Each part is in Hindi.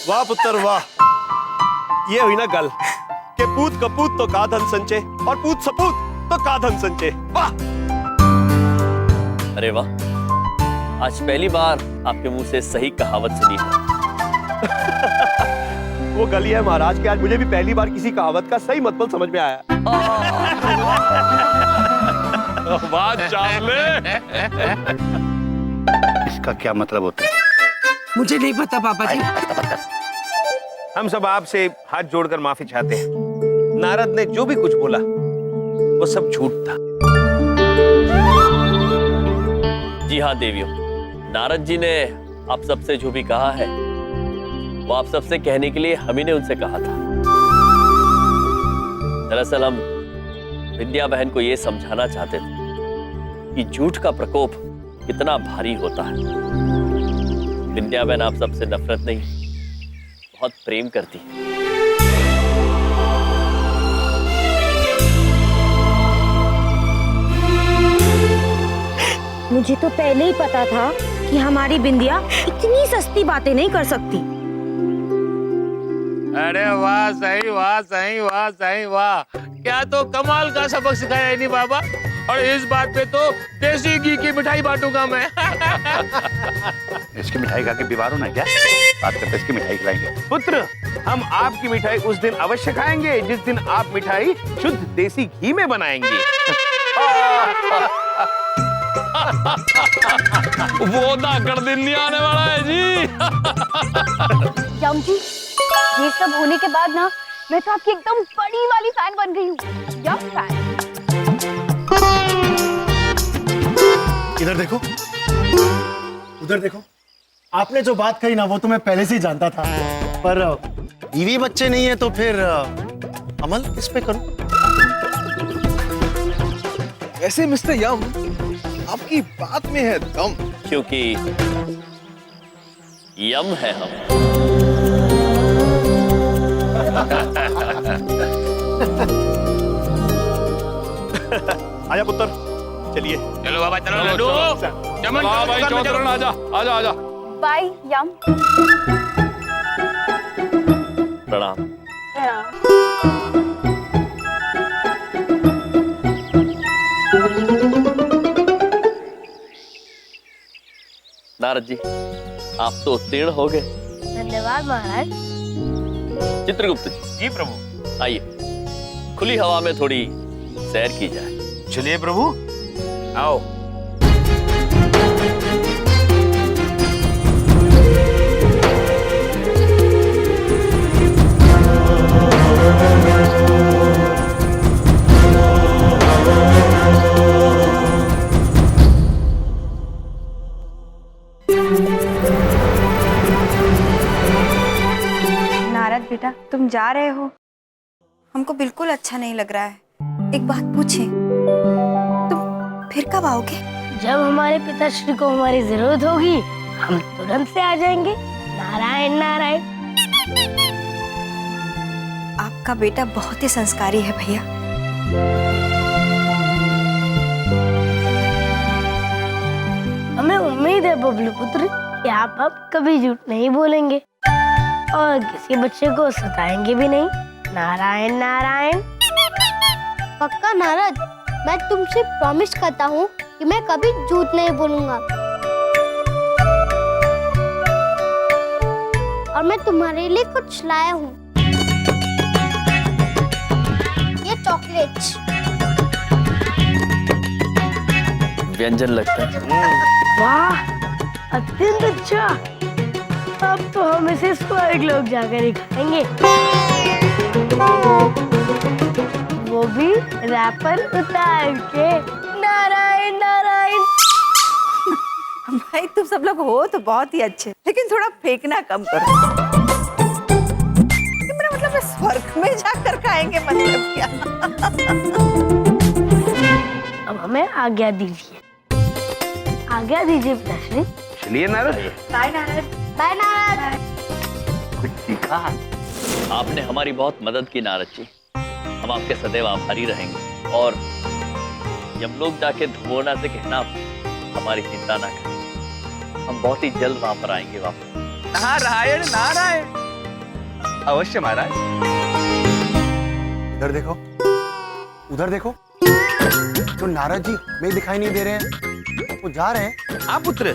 वाह पुत्र वाह, ये हुई ना गल के पूत कपूत तो का धन संचे और पूत सपूत तो का धन संचे। वाह अरे वाह, आज पहली बार आपके मुंह से सही कहावत सुनी है। वो गली है महाराज कि आज मुझे भी पहली बार किसी कहावत का सही मतलब समझ में आया। वाह चावले। इसका क्या मतलब होता है? मुझे नहीं पता पापा जी। हम सब आपसे हाथ जोड़कर माफी चाहते हैं। नारद ने जो भी कुछ बोला वो सब झूठ था। जी हाँ देवियों, नारद जी ने आप सबसे जो भी कहा है वो आप सबसे कहने के लिए हम ही ने उनसे कहा था। दरअसल हम विद्या बहन को ये समझाना चाहते थे कि झूठ का प्रकोप कितना भारी होता है। विद्या बहन आप सबसे नफरत नहीं, बहुत प्रेम करती है। मुझे तो पहले ही पता था कि हमारी बिंदिया इतनी सस्ती बातें नहीं कर सकती। अरे वाह सही, वाह सही, वाह सही, वाह, क्या तो कमाल का सबक सिखाया इन्हीं बाबा। और इस बात पे तो देसी घी की मिठाई बांटूंगा मैं। इसकी मिठाई खा के बीमार होना क्या? बात करते इसकी मिठाई खिलाएंगे। पुत्र, हम आपकी मिठाई उस दिन अवश्य खाएंगे जिस दिन आप मिठाई शुद्ध देसी घी में बनाएंगे। वो धाकड़ दिन नहीं आने वाला है जी। यम जी, ये सब होने के बाद ना मैं तो आपकी एकदम बड़ी वाली फैन बन गई हूँ। यम फैन। इधर देखो, उधर देखो। आपने जो बात कही ना वो तो मैं पहले से ही जानता था, पर बीवी बच्चे नहीं है तो फिर अमल किस पे करूं? वैसे मिस्टर यम, आपकी बात में है दम। क्योंकि यम है हम। आजा पुत्र, चलिए। चलो बाबा, चलो लड्डू। चमन भाई, चौधरी आजा, आजा, आजा। बाय यम। प्रणाम। नारद जी, आप तो उत्तीर्ण हो गए। धन्यवाद महाराज। चित्रगुप्त जी प्रभु, आइए खुली हवा में थोड़ी सैर की जाए। चलिए प्रभु, आओ। नारद बेटा, तुम जा रहे हो? हमको बिल्कुल अच्छा नहीं लग रहा है। एक बात पूछे, तुम फिर कब आओगे? जब हमारे पिताश्री को हमारी जरूरत होगी हम तुरंत से आ जाएंगे। नारायण नारायण। आपका बेटा बहुत ही संस्कारी है भैया। हमें उम्मीद है बबलू पुत्र कि आप अब कभी झूठ नहीं बोलेंगे और किसी बच्चे को सताएंगे भी नहीं। नारायण नारायण। पक्का नारद, मैं तुमसे प्रॉमिस करता हूँ कि मैं कभी झूठ नहीं बोलूंगा। और मैं तुम्हारे लिए कुछ लाया हूँ, ये चॉकलेट्स। व्यंजन लगता है। वाह, अत्यंत अच्छा। अब तो हम इसे स्वर्ग लोग जाकर ही खाएंगे, वो भी रैपर उतार के। नारायण नारायण। भाई तुम सब लोग हो तो बहुत ही अच्छे, लेकिन थोड़ा फेंकना कम करो। मेरा मतलब है स्वर्ग में जाकर खाएंगे, मतलब क्या? अब हमें आज्ञा दीजिए। आज्ञा दीजिए पिताश्री। चलिए नारद। बाय नारद। बाय नारद। कुछ सीखा? आपने हमारी बहुत मदद की नारद जी, हम आपके सदैव आभारी रहेंगे। और यमलोक जाके धुओना से कहना हमारी चिंता ना करें, हम बहुत ही जल्द वहां पर आएंगे वापस। नारायण नारायण। अवश्य महाराज। इधर देखो, उधर देखो, तो नारद जी हमें दिखाई नहीं दे रहे हैं, वो जा रहे हैं। हाँ पुत्र,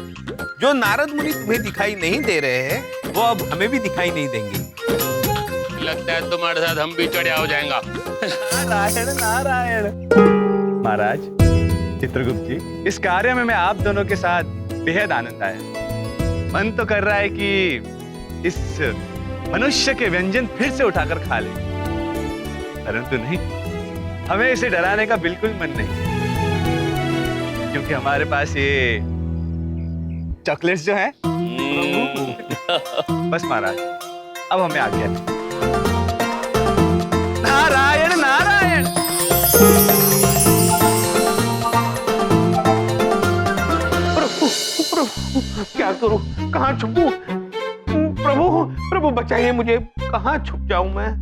जो नारद मुनि तुम्हें दिखाई नहीं दे रहे हैं वो अब हमें भी दिखाई नहीं देंगे। लगता है तुम्हारे साथ हम भी चढ़िया हो जाएगा। नारायण नारायण। महाराज चित्रगुप्त जी, इस कार्य में मैं आप दोनों के साथ बेहद आनंद आया। मन तो कर रहा है कि इस मनुष्य के व्यंजन फिर से उठाकर खा ले, परंतु नहीं, हमें इसे डराने का बिल्कुल मन नहीं, क्योंकि हमारे पास ये चॉकलेट्स जो हैं। बस महाराज, अब हमें आज्ञा है। नारायण नारायण। प्रभु प्रभु क्या करूं, कहाँ छुपूं? प्रभु प्रभु बचाइए मुझे, कहाँ छुप जाऊं मैं?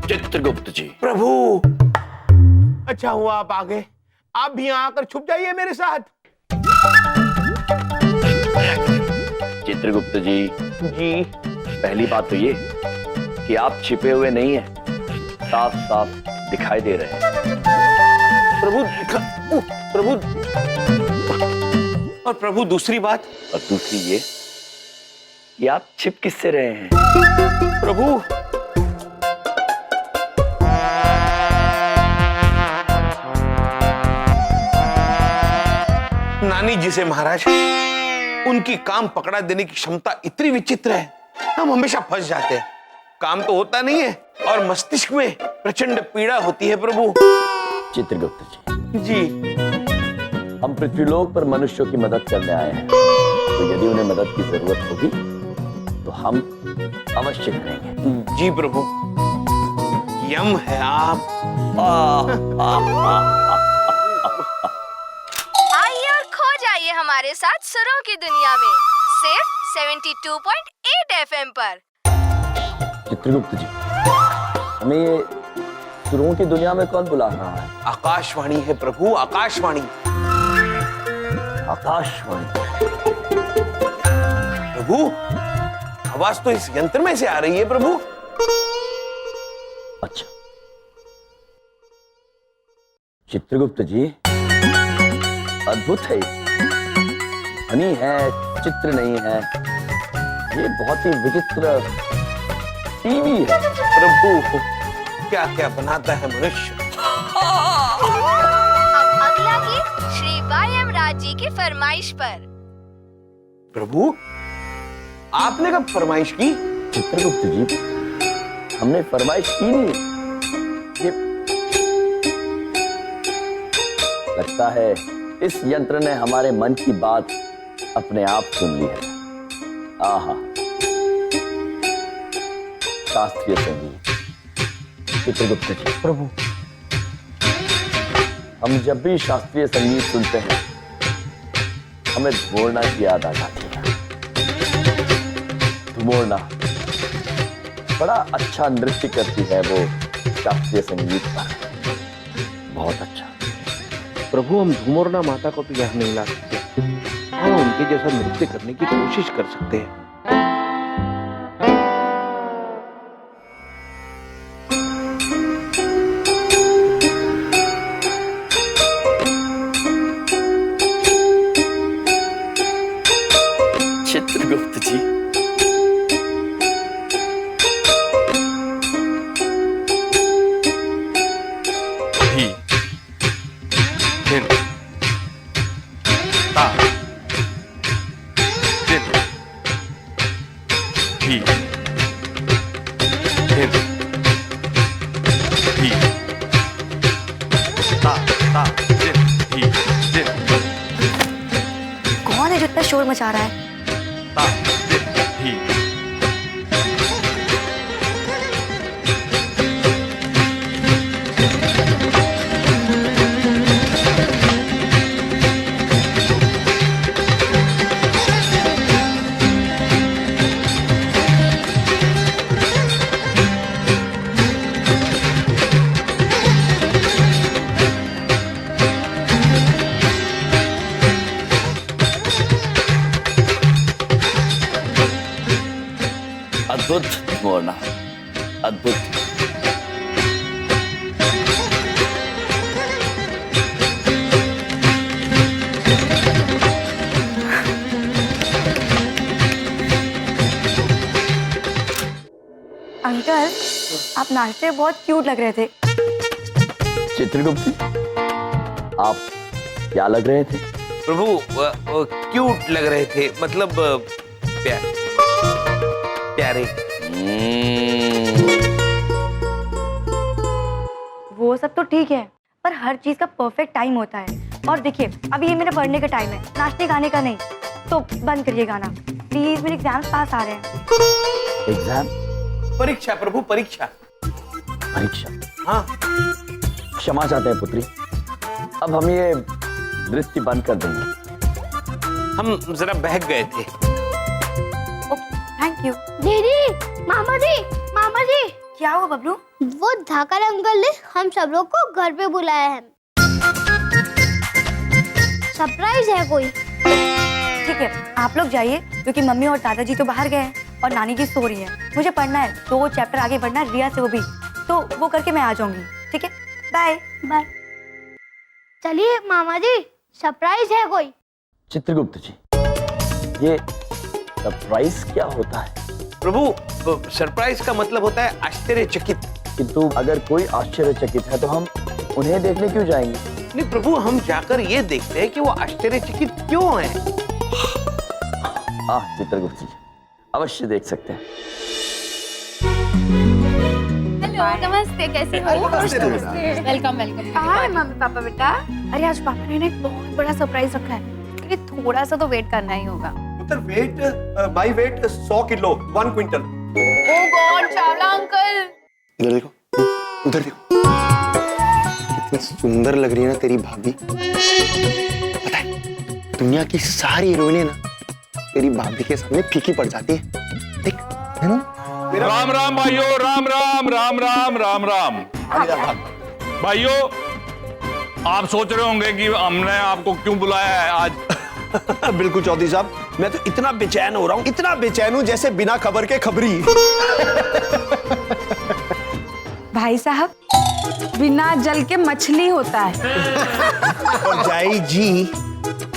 चित्रगुप्त जी। प्रभु अच्छा हुआ आप आ गए, आप भी यहाँ आकर छुप जाइए मेरे साथ। चित्रगुप्त जी, जी पहली बात तो ये कि आप छिपे हुए नहीं हैं, साफ साफ दिखाई दे रहे हैं। प्रभु प्रभु, और प्रभु दूसरी बात, और दूसरी ये कि आप छिप किससे रहे हैं? प्रभु नानी जी से महाराज, उनकी काम पकड़ा देने की क्षमता इतनी विचित्र है, हम हमेशा फंस जाते हैं। काम तो होता नहीं है और मस्तिष्क में प्रचंड पीड़ा होती है। प्रभु चित्रगुप्त जी, जी हम पृथ्वीलोक पर मनुष्यों की मदद करने आए हैं, तो यदि उन्हें मदद की जरूरत होगी तो हम अवश्य करेंगे। जी प्रभु, यम है आप। आइए और खो जाइए हमारे साथ सुरों की दुनिया में, सिर्फ 72.8 FM पर। चित्रगुप्त जी, हमें ये सुरों की दुनिया में कौन बुला रहा है? आकाशवाणी है प्रभु, आकाशवाणी। आकाशवाणी। प्रभु आवाज तो इस यंत्र में से आ रही है प्रभु। अच्छा चित्रगुप्त जी, अद्भुत है, ध्वनि है, चित्र नहीं है, ये बहुत ही विचित्र टीवी है। प्रभु क्या क्या बनाता है मनुष्य। अब अगला गीत श्री वायम राज जी की फरमाइश पर। प्रभु आपने कब फरमाइश की? चित्रगुप्त जी, हमने फरमाइश की नहीं, ये लगता है इस यंत्र ने हमारे मन की बात अपने आप सुन ली है। आहा, शास्त्रीय संगीत। चित्रगुप्त जी, प्रभु हम जब भी शास्त्रीय संगीत सुनते हैं हमें धुमोड़ना की याद आ जाती है। धुमोड़ना बड़ा अच्छा नृत्य करती है वो शास्त्रीय संगीत पर, बहुत अच्छा। प्रभु हम धूमोरना माता को तो यहाँ नहीं ला सकते, हम उनके जैसा नृत्य करने की कोशिश कर सकते हैं। चित्रगुप्त जी, कौन है जो इतना शोर मचा रहा है? अद्भुत मोरना, अद्भुत। अंकल, आप नाचते बहुत क्यूट लग रहे थे। चित्रगुप्त जी, आप क्या लग रहे थे? प्रभु क्यूट लग रहे थे, मतलब प्यारे। वो सब तो ठीक है, पर हर चीज का परफेक्ट टाइम होता है। और देखिए, अभी ये मेरे पढ़ने का टाइम है, नाचने गाने का नहीं। तो बंद करिए गाना प्लीज, मेरे एग्जाम पास आ रहे हैं। एग्जाम? परीक्षा प्रभु, परीक्षा। परीक्षा? हाँ। क्षमा चाहते हैं पुत्री, अब हम ये नृत्य बंद कर देंगे। हम जरा बहक गए थे। Okay, thank you. दीदी, मामा जी, मामा जी। क्या हुआ बबलू? वो धाकर अंकल ने हम सब लोग को घर पे बुलाया है। सरप्राइज है कोई। ठीक है, आप लोग जाइए, क्योंकि मम्मी और दादाजी तो बाहर गए हैं और नानी जी सो रही है। मुझे पढ़ना है, 2 चैप्टर आगे बढ़ना है रिया से, वो भी। तो वो करके मैं आ जाऊंगी। ठीक है, बाय बाय। चलिए मामा जी, सरप्राइज है कोई। चित्रगुप्त जी, ये सरप्राइज क्या होता है? प्रभु, सरप्राइज का मतलब होता है आश्चर्यचकित। किंतु अगर कोई आश्चर्यचकित है तो हम उन्हें देखने क्यों जाएंगे? नहीं प्रभु, हम जाकर ये देखते हैं कि वो आश्चर्यचकित क्यों हैं। हाँ चित्रगुप्त जी, अवश्य देख सकते हैं। हेलो, नमस्ते, कैसे हो? Welcome welcome. कहाँ है मम्मी पापा बेटा? अरे आज पापा ने एक बहुत बड़ा सरप्राइज रखा है, लेकिन थोड़ा सा तो वेट करना ही होगा। Weight by wait 100 kilo 1 quintal. Oh God, Chawla uncle. इधर देखो, उधर देखो, कितनी सुंदर लग रही है ना तेरी भाभी। पता है, दुनिया की सारी हीरोइनें ना तेरी भाभी के सामने फीकी पड़ जाती है। देख, है ना? राम राम भाइयों, राम राम राम राम राम राम। भाइयों, आप सोच रहे होंगे कि हमने आपको क्यों बुलाया है आज। बिल्कुल चौधरी साहब, मैं तो इतना बेचैन हो रहा हूँ, इतना बेचैन हूँ जैसे बिना खबर के खबरी। भाई साहब, बिना जल के मछली होता है। और जाई जी,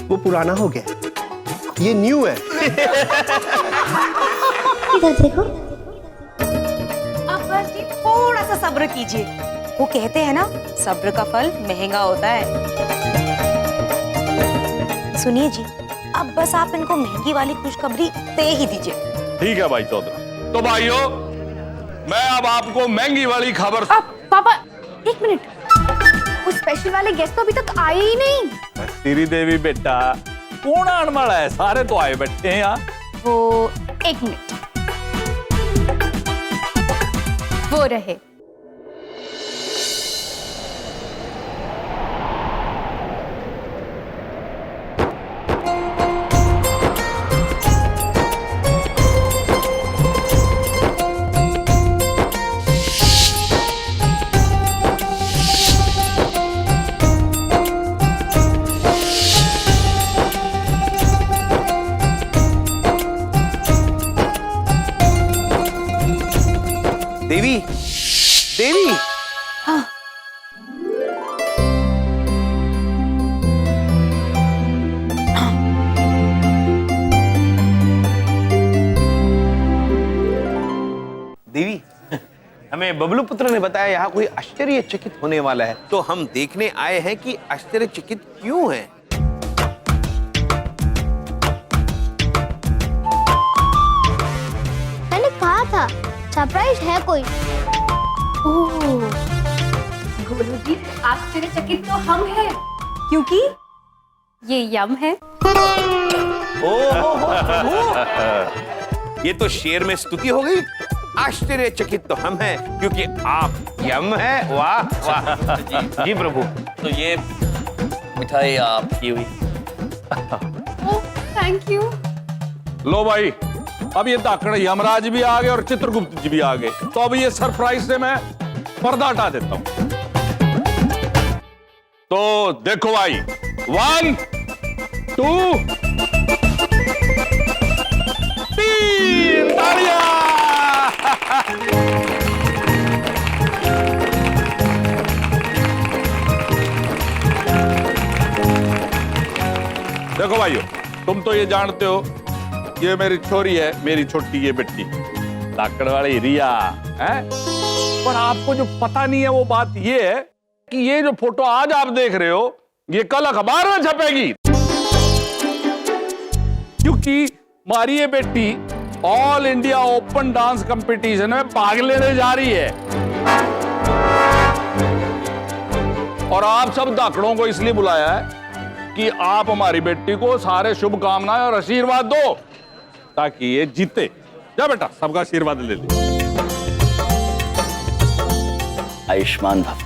वो पुराना हो गया, ये न्यू है। इधर देखो। अब बस जी थोड़ा सा सब्र कीजिए। वो कहते हैं ना, सब्र का फल महंगा होता है। सुनिए जी, अब बस आप इनको महंगी वाली खुशखबरी दे ही दीजिए। ठीक है भाई चौधरी। तो भाइयों, मैं अब आपको महंगी वाली खबर। पापा, 1 मिनट, वो स्पेशल वाले गेस्ट तो अभी तक आए ही नहीं। श्री देवी बेटा, कौन आने वाला है? सारे तो आए बैठे हैं यहाँ। वो 1 मिनट, वो रहे। देवी, देवी। हाँ। देवी, हमें बबलू पुत्र ने बताया यहाँ कोई आश्चर्यचकित होने वाला है, तो हम देखने आए हैं कि आश्चर्यचकित क्यों है। मैंने कहा था सरप्राइज है कोई। ओह, भोलू जी, आश्चर्यचकित तो हम हैं, क्योंकि ये यम है। ये तो शेर में स्तुति हो गई। आश्चर्यचकित तो हम हैं क्योंकि आप यम है। वाह वाह। जी प्रभु। तो ये मिठाई आपकी हुई। Thank you. लो भाई, अब ये धाकड़ यमराज भी आ गए और चित्रगुप्त जी भी आ गए, तो अब ये सरप्राइज से मैं पर्दा हटा देता हूं। तो देखो भाई, 1 2 3 तालियां। भाइयों, तुम तो ये जानते हो, ये मेरी छोरी है, मेरी छोटी ये बेटी लाकड़ वाली रिया है। पर आपको जो पता नहीं है वो बात ये है कि ये जो फोटो आज आप देख रहे हो, ये कल अखबार में छपेगी, क्योंकि हमारी ये बेटी all India open dance competition में भाग लेने जा रही है। और आप सब धाकड़ों को इसलिए बुलाया है कि आप हमारी बेटी को सारे शुभकामनाएं और आशीर्वाद दो ताकि ये जीते। जा बेटा, सबका आशीर्वाद ले ले। आयुष्मान भव।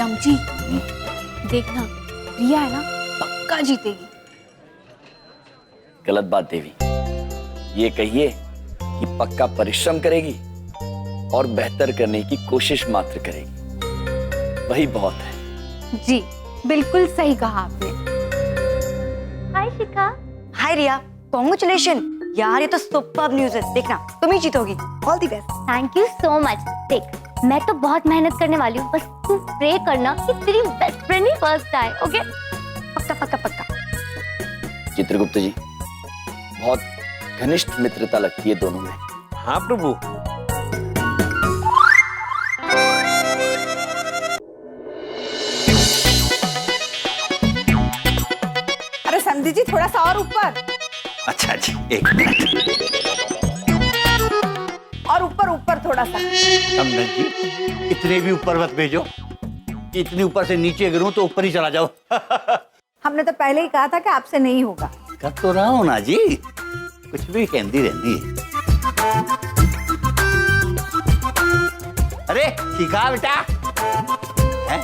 यम जी, देखना रिया है ना, पक्का जीतेगी। गलत बात देवी, ये कहिए कि पक्का परिश्रम करेगी और बेहतर करने की कोशिश मात्र करेगी, वही बहुत है। जी बिल्कुल सही कहा आपने। हाय शिखा। हाय रिया, कॉन्ग्रेचुलेशन यार, ये तो सुपर्ब न्यूज़ है। देखना तुम ही जीतोगी। All the best. Thank you so much. देख, मैं तो बहुत मेहनत करने वाली हूँ, बस तू प्रे करना कि तेरी बेस्ट फ्रेंड ही फर्स्ट आए। ओके? पक्का पक्का पक्का। चित्रगुप्त जी, बहुत घनिष्ठ मित्रता लगती है दोनों में। हाँ प्रभु। अरे समझी जी, थोड़ा सा और ऊपर। अच्छा जी, एक मिनट। और ऊपर ऊपर थोड़ा सा। समझन जी, इतने भी ऊपर मत भेजो, इतनी ऊपर से नीचे गिरूं तो ऊपर ही चला जाओ। हमने तो पहले ही कहा था कि आपसे नहीं होगा। कर तो रहा हूं ना जी, कुछ भी कहती रहती है। अरे शिखा बेटा, हैं?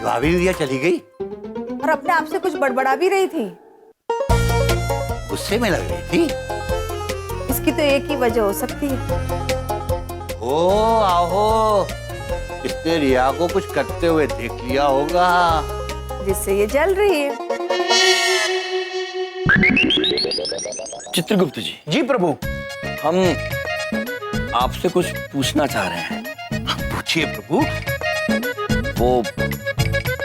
भाभी रिया चली गई और अपने आप से कुछ बड़बड़ा भी रही थी। गुस्से में लग रही थी। इसकी तो एक ही वजह हो सकती है। ओ आहो, इसने रिया को कुछ करते हुए देख लिया होगा, जिससे ये जल रही है। चित्रगुप्त जी। जी प्रभु। हम आपसे कुछ पूछना चाह रहे हैं। पूछिए प्रभु। वो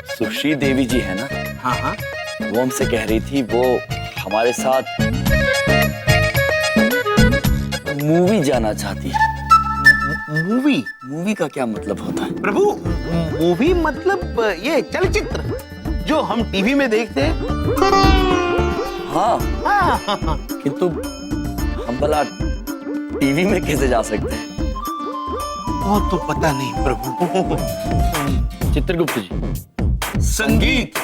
सुश्री देवी जी है ना? हाँ हाँ। वो हमसे कह रही थी वो हमारे साथ मूवी जाना चाहती है। मूवी? मूवी का क्या मतलब होता है प्रभु? मूवी मतलब ये चलचित्र जो हम टीवी में देखते हैं। हाँ, किंतु हम भला टीवी में कैसे जा सकते हैं? वो तो पता नहीं प्रभु। चित्रगुप्त जी, संगीत।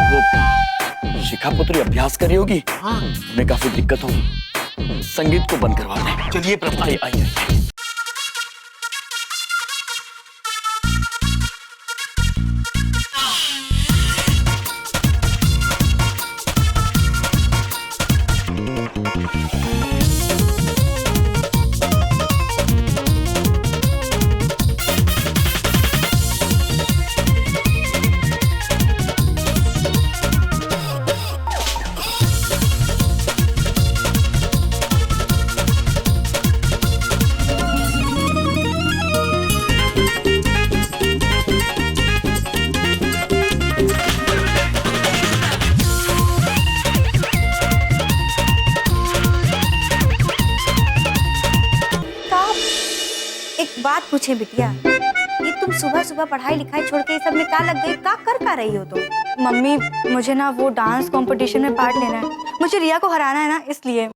वो शिखा पुत्री अभ्यास कर रही होगी। हाँ। उन्हें काफी दिक्कत होगी, संगीत को बंद करवा दें। चलिए प्रभु। आइए आइए। बात पूछे बिटिया, ये तुम सुबह सुबह पढ़ाई लिखाई छोड़ के ये सब में क्या लग गई? क्या कर रही हो तुम? मम्मी, मुझे ना वो डांस कंपटीशन में पार्ट लेना है, मुझे रिया को हराना है ना, इसलिए।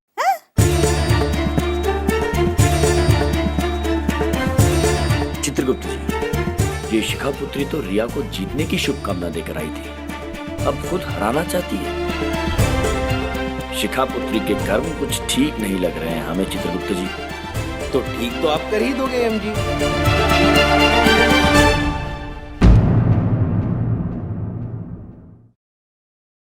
चित्रगुप्त जी, ये शिखा पुत्री तो रिया को जीतने की शुभकामना देकर आई थी, अब खुद हराना चाहती है। शिखा पुत्री के कर्म कुछ ठीक नहीं लग रहे हैं हमें चित्रगुप्त जी। तो ठीक तो आप कर ही दोगे एम जी।